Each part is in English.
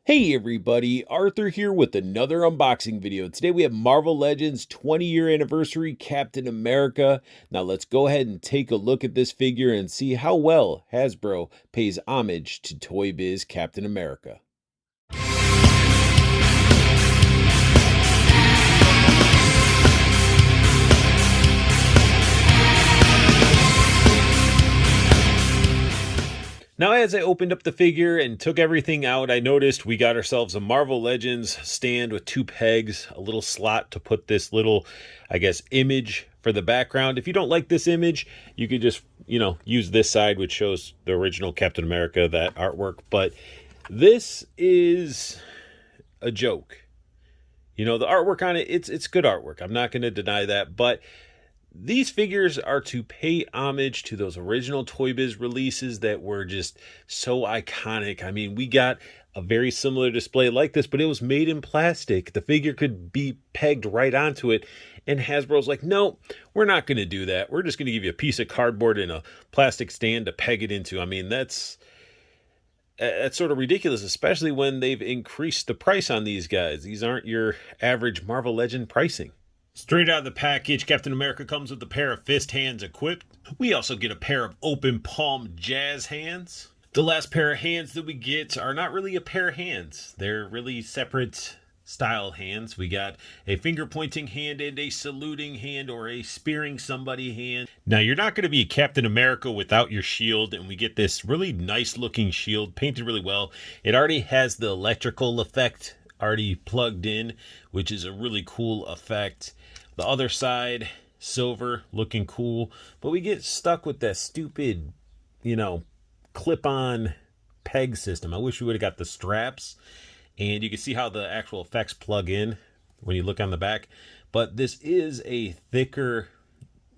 Hey everybody, Arthur here with another unboxing video. Today we have Marvel Legends 20-year anniversary Captain America. Now let's go ahead and take a look at this figure and see how well Hasbro pays homage to Toy Biz Captain America. Now, as I opened up the figure and took everything out, I noticed we got ourselves a Marvel Legends stand with two pegs, a little slot to put this little, image for the background. If you don't like this image, you could just, use this side, which shows the original Captain America, that artwork. But this is a joke. The artwork on it, it's good artwork. I'm not going to deny that, but these figures are to pay homage to those original Toy Biz releases that were just so iconic. I mean, we got a very similar display like this, but it was made in plastic. The figure could be pegged right onto it. And Hasbro's like, no, we're not going to do that. We're just going to give you a piece of cardboard and a plastic stand to peg it into. I mean, that's sort of ridiculous, especially when they've increased the price on these guys. These aren't your average Marvel Legend pricing. Straight out of the package, Captain America comes with a pair of fist hands equipped. We also get a pair of open palm jazz hands. The last pair of hands that we get are not really a pair of hands. They're really separate style hands. We got a finger pointing hand and a saluting hand, or a spearing somebody hand. Now, you're not going to be Captain America without your shield, and we get this really nice looking shield painted really well. It already has the electrical effect already plugged in, which is a really cool effect. The other side, silver, looking cool, but we get stuck with that stupid, clip-on peg system. I wish we would have got the straps, and you can see how the actual effects plug in when you look on the back. But this is a thicker,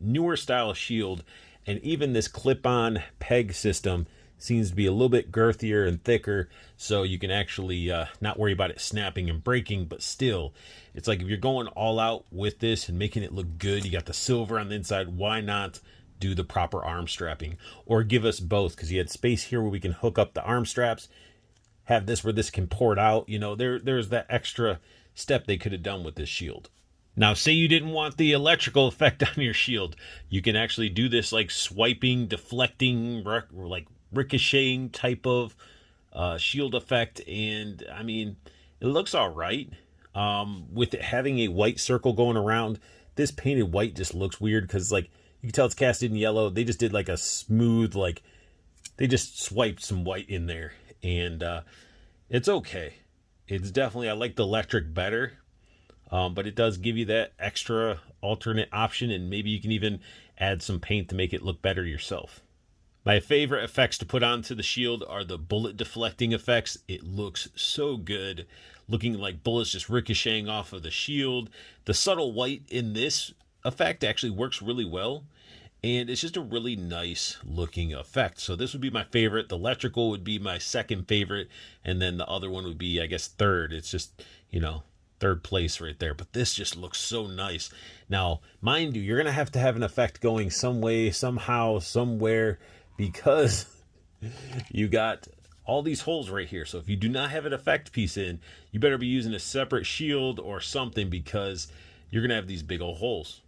newer style shield, and even this clip-on peg system seems to be a little bit girthier and thicker, so you can actually not worry about it snapping and breaking. But still, it's like if you're going all out with this and making it look good, you got the silver on the inside, why not do the proper arm strapping? Or give us both, because you had space here where we can hook up the arm straps, have this where this can port out. There's that extra step they could have done with this shield. Now, say you didn't want the electrical effect on your shield, you can actually do this like swiping, deflecting, like ricocheting type of shield effect, and I mean, it looks all right. With it having a white circle going around, this painted white just looks weird, because like you can tell it's casted in yellow. They just did like a smooth, they just swiped some white in there, and it's okay. It's definitely, I like the electric better, but it does give you that extra alternate option, and maybe you can even add some paint to make it look better yourself. My favorite effects to put onto the shield are the bullet deflecting effects. It looks so good, looking like bullets just ricocheting off of the shield. The subtle white in this effect actually works really well, and it's just a really nice looking effect. So this would be my favorite. The electrical would be my second favorite, and then the other one would be, I guess, third. It's just, third place right there. But this just looks so nice. Now, mind you, you're going to have an effect going some way, somehow, somewhere, because you got all these holes right here. So if you do not have an effect piece in, you better be using a separate shield or something, because you're going to have these big old holes.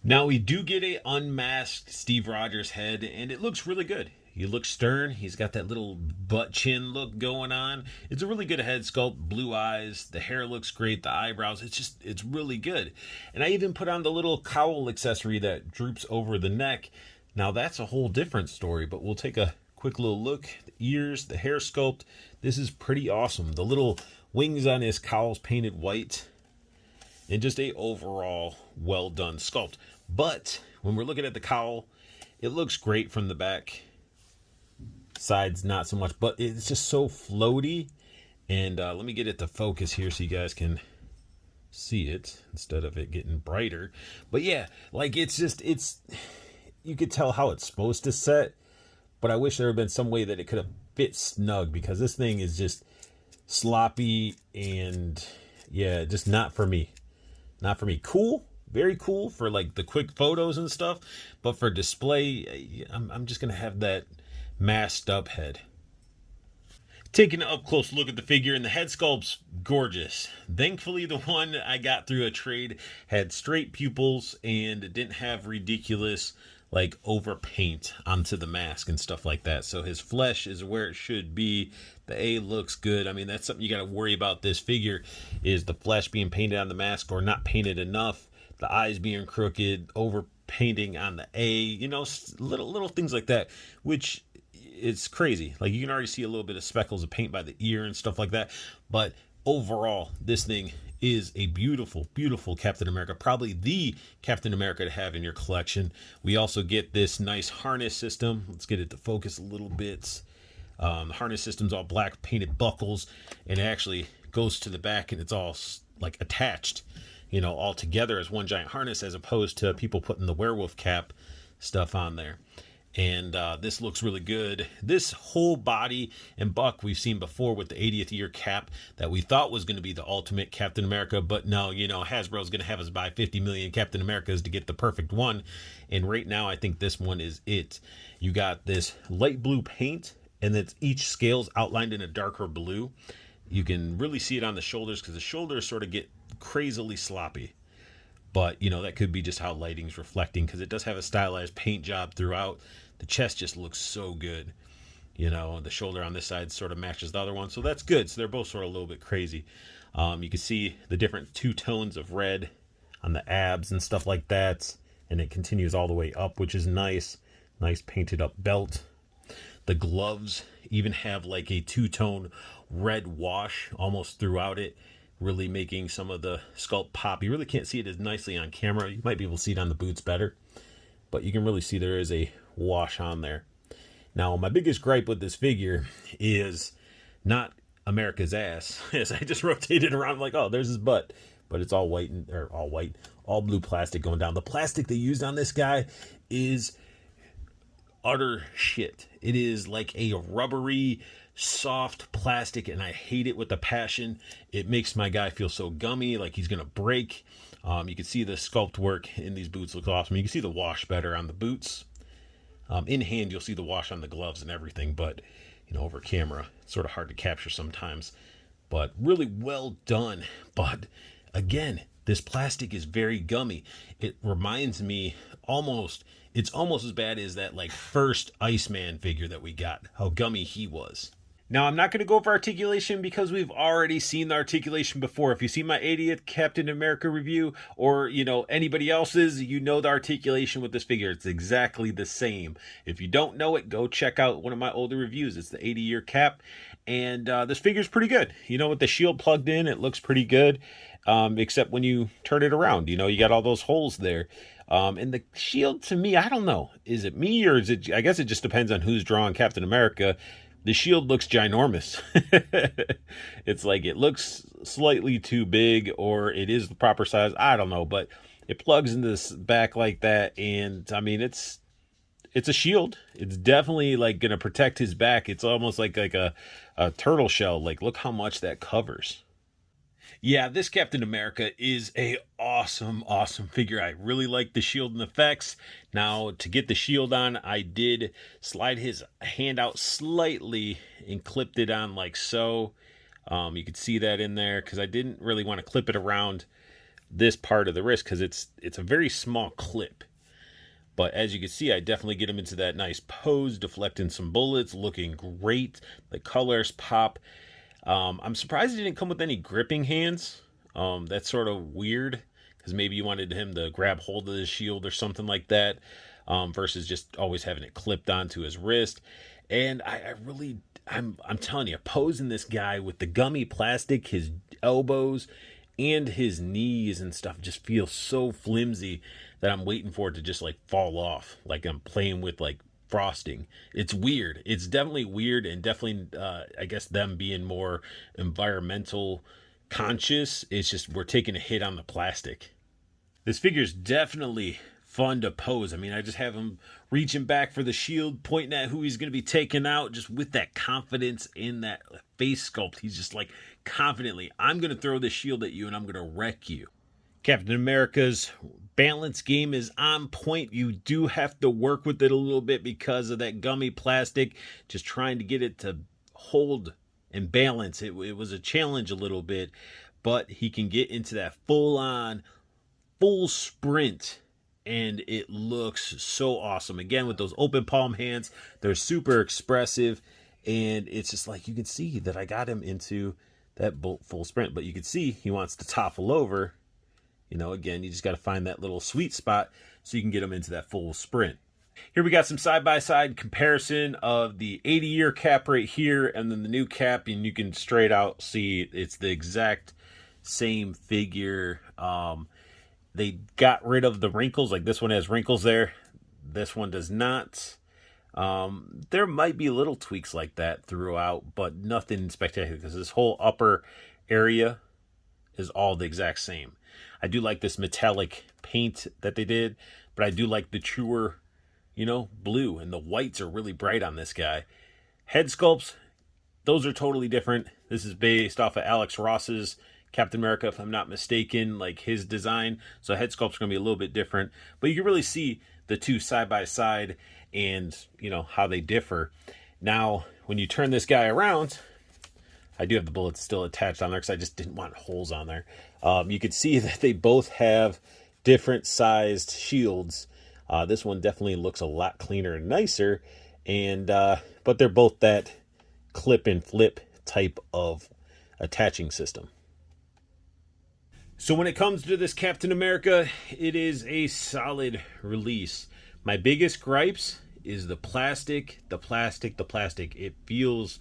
Now, we do get a unmasked Steve Rogers head, and it looks really good. He looks stern. He's got that little butt chin look going on. It's a really good head sculpt, blue eyes. The hair looks great. The eyebrows, it's really good. And I even put on the little cowl accessory that droops over the neck. Now, that's a whole different story, but we'll take a quick little look. The ears, the hair sculpt, this is pretty awesome. The little wings on his cowl's painted white, and just a overall well done sculpt. But when we're looking at the cowl, it looks great from the back. Sides, not so much, but it's just so floaty. And let me get it to focus here so you guys can see it instead of it getting brighter. But yeah, you could tell how it's supposed to set, but I wish there had been some way that it could have fit snug, because this thing is just sloppy and yeah, just not for me. Not for me. Cool, very cool for like the quick photos and stuff, but for display, I'm just gonna have that masked up head. Taking an up-close look at the figure, and the head sculpt's gorgeous. Thankfully, the one I got through a trade had straight pupils and didn't have ridiculous, like, overpaint onto the mask and stuff like that. So his flesh is where it should be. The A looks good. I mean, that's something you got to worry about this figure, is the flesh being painted on the mask or not painted enough, the eyes being crooked, overpainting on the A, you know, little things like that, which... it's crazy. Like, you can already see a little bit of speckles of paint by the ear and stuff like that. But overall, this thing is a beautiful, beautiful Captain America. Probably the Captain America to have in your collection. We also get this nice harness system. Let's get it to focus a little bit. The harness system's all black painted buckles, and it actually goes to the back, and it's all like attached, you know, all together as one giant harness, as opposed to people putting the werewolf cap stuff on there. And this looks really good. This whole body and buck we've seen before with the 80th year cap that we thought was going to be the ultimate Captain America. But no, you know, Hasbro's going to have us buy 50 million Captain Americas to get the perfect one. And right now, I think this one is it. You got this light blue paint, and that's each scale's outlined in a darker blue. You can really see it on the shoulders, because the shoulders sort of get crazily sloppy. But, you know, that could be just how lighting's reflecting, because it does have a stylized paint job throughout. The chest just looks so good. You know, the shoulder on this side sort of matches the other one, so that's good. So they're both sort of a little bit crazy. You can see the different two tones of red on the abs and stuff like that. And it continues all the way up, which is nice. Nice painted up belt. The gloves even have like a two-tone red wash almost throughout it, really making some of the sculpt pop. You really can't see it as nicely on camera. You might be able to see it on the boots better, but you can really see there is a wash on there. Now, my biggest gripe with this figure is not America's ass, as I just rotated around like, oh, there's his butt, but it's all white, all blue plastic going down. The plastic they used on this guy is utter shit. It is like a rubbery, soft plastic, and I hate it with a passion. It makes my guy feel so gummy, like he's gonna break. You can see the sculpt work in these boots look awesome. You can see the wash better on the boots. In hand, you'll see the wash on the gloves and everything, but you know, over camera, it's sort of hard to capture sometimes. But really well done. But again, this plastic is very gummy. It reminds me it's almost as bad as that like first Iceman figure that we got, how gummy he was. Now, I'm not going to go over articulation because we've already seen the articulation before. If you see my 80th Captain America review, or, you know, anybody else's, you know the articulation with this figure. It's exactly the same. If you don't know it, go check out one of my older reviews. It's the 80-year cap, and this figure's pretty good. You know, with the shield plugged in, it looks pretty good, except when you turn it around. You know, you got all those holes there. And the shield, to me, I don't know. Is it me, or is it... I guess it just depends on who's drawing Captain America. The shield looks ginormous. It's like it looks slightly too big, or it is the proper size. I don't know, but it plugs into this back like that, and I mean, it's a shield. It's definitely like going to protect his back. It's almost like a turtle shell. Like, look how much that covers. Yeah, this Captain America is a awesome figure. I really like the shield and effects. Now, to get the shield on, I did slide his hand out slightly and clipped it on like so. You could see that in there, because I didn't really want to clip it around this part of the wrist, because it's a very small clip. But as you can see, I definitely get him into that nice pose, deflecting some bullets, looking great. The colors pop. I'm surprised he didn't come with any gripping hands. That's sort of weird, because maybe you wanted him to grab hold of the shield or something like that, versus just always having it clipped onto his wrist. And I'm telling you, posing this guy with the gummy plastic, his elbows and his knees and stuff just feels so flimsy that I'm waiting for it to just like fall off, like I'm playing with like frosting. It's weird. It's definitely weird, and definitely I guess them being more environmental conscious, it's just we're taking a hit on the plastic. This figure's definitely fun to pose. I mean, I just have him reaching back for the shield, pointing at who he's going to be taking out, just with that confidence in that face sculpt. He's just like confidently, I'm going to throw this shield at you and I'm going to wreck you. Captain America's balance game is on point. You do have to work with it a little bit because of that gummy plastic, just trying to get it to hold and balance. It was a challenge a little bit, but he can get into that full sprint, and it looks so awesome. Again, with those open palm hands, they're super expressive, and it's just like you can see that I got him into that full sprint, but you can see he wants to topple over. You know, again, you just got to find that little sweet spot so you can get him into that full sprint. Here we got some side-by-side comparison of the 80-year cap right here and then the new cap, and you can straight out see it's the exact same figure. They got rid of the wrinkles. Like this one has wrinkles there. This one does not. There might be little tweaks like that throughout, but nothing spectacular because this whole upper area is all the exact same. I do like this metallic paint that they did, but I do like the truer, you know, blue, and the whites are really bright on this guy. Head sculpts, those are totally different. This is based off of Alex Ross's Captain America, if I'm not mistaken, like his design. So head sculpts are going to be a little bit different, but you can really see the two side by side and, you know, how they differ. Now, when you turn this guy around, I do have the bullets still attached on there because I just didn't want holes on there. You can see that they both have different sized shields. This one definitely looks a lot cleaner and nicer, and but they're both that clip and flip type of attaching system. So when it comes to this Captain America, it is a solid release. My biggest gripes is the plastic. It feels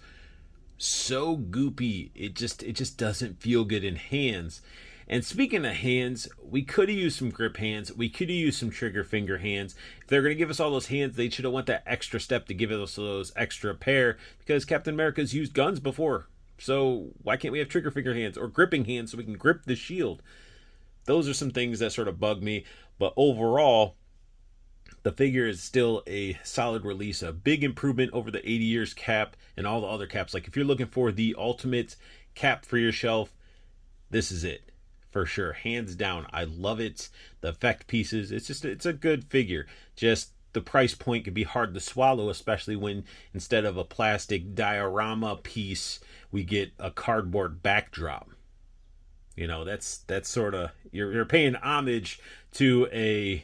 so goopy. It just doesn't feel good in hands. And speaking of hands, we could have used some grip hands. We could have used some trigger finger hands. If they're going to give us all those hands, they should have went that extra step to give us those extra pair, because Captain America's used guns before. So why can't we have trigger finger hands or gripping hands so we can grip the shield? Those are some things that sort of bug me. But overall, the figure is still a solid release, a big improvement over the 80 years cap and all the other caps. Like if you're looking for the ultimate cap for your shelf, this is it. For sure, hands down. I love it. The effect pieces, it's a good figure. Just the price point can be hard to swallow, especially when instead of a plastic diorama piece, we get a cardboard backdrop. You know, that's sort of, you're paying homage to a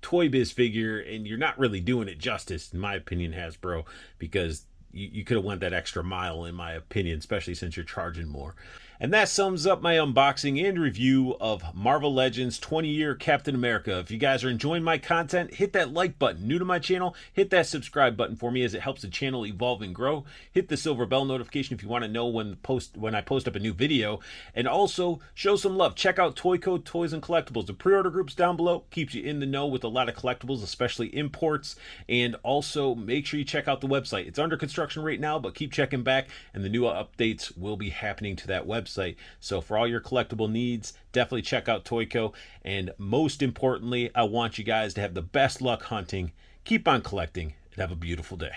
Toy Biz figure, and you're not really doing it justice, in my opinion, Hasbro, because you could have went that extra mile, in my opinion, especially since you're charging more. And that sums up my unboxing and review of Marvel Legends 20-year Captain America. If you guys are enjoying my content, hit that like button. New to my channel, hit that subscribe button for me as it helps the channel evolve and grow. Hit the silver bell notification if you want to know when I post up a new video. And also, show some love. Check out Toyco Toys and Collectibles. The pre-order group's down below. Keeps you in the know with a lot of collectibles, especially imports. And also, make sure you check out the website. It's under construction right now, but keep checking back, and the new updates will be happening to that website. So for all your collectible needs, definitely check out Toyco. And most importantly, I want you guys to have the best luck hunting. Keep on collecting, and have a beautiful day.